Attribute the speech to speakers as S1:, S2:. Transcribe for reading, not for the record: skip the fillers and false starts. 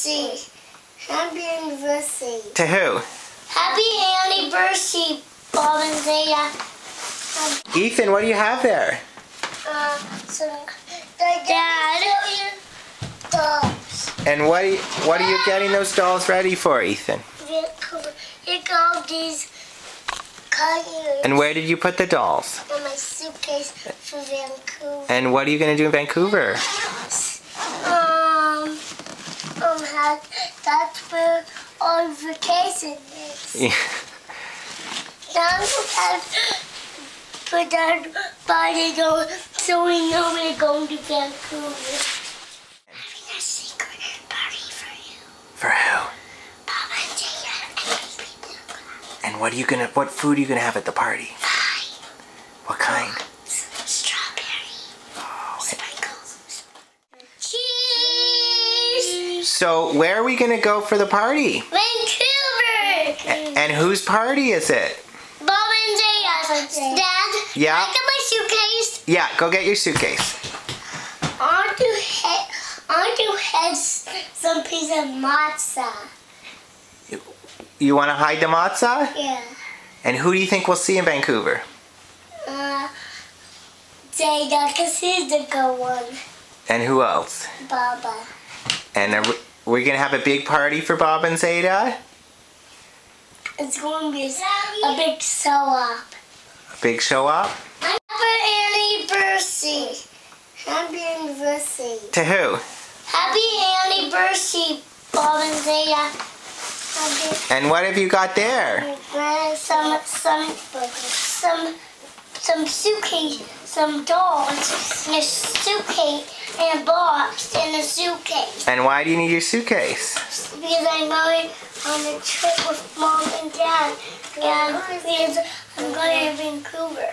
S1: anniversary. Happy anniversary.
S2: To who?
S1: Happy anniversary, Bob and Zeta.
S2: Ethan, what do you have there?
S1: Dad. Dolls.
S2: And what are you getting those dolls ready for, Ethan?
S1: Vancouver. Here go these colors.
S2: And where did you put the dolls?
S1: In my suitcase for Vancouver.
S2: And what are you going to do in Vancouver?
S1: That's where our vacation is.
S2: Yeah.
S1: For that party go, so we know we're going to Vancouver. Having a secret party for you.
S2: For who?
S1: Bob and Jaya and
S2: And what food are you gonna have at the party?
S1: pie.
S2: What kind?
S1: Strawberry.
S2: Oh,
S1: Sprinkles. Cheese.
S2: so where are we gonna go for the party?
S1: Vancouver.
S2: And whose party is it?
S1: Bob and Jaya's. Dad.
S2: Yeah?
S1: I got my suitcase.
S2: Yeah, go get your suitcase.
S1: I want to have some piece of matzah.
S2: You want to hide the matzah?
S1: Yeah.
S2: And who do you think we'll see in Vancouver?
S1: Jada, because he's the good one.
S2: And who else?
S1: Baba.
S2: And we're gonna have a big party for Bob and Zeta?
S1: It's going to be a big show-up.
S2: A big show up?
S1: Happy anniversary. Happy anniversary.
S2: To who?
S1: Happy anniversary, Bob and Zeta.
S2: And what have you got there?
S1: Some suitcase, some dolls, and a suitcase, and a box, and a suitcase.
S2: And why do you need your suitcase?
S1: Because I'm going on a trip with Mom and Dad, and because I'm going to Vancouver.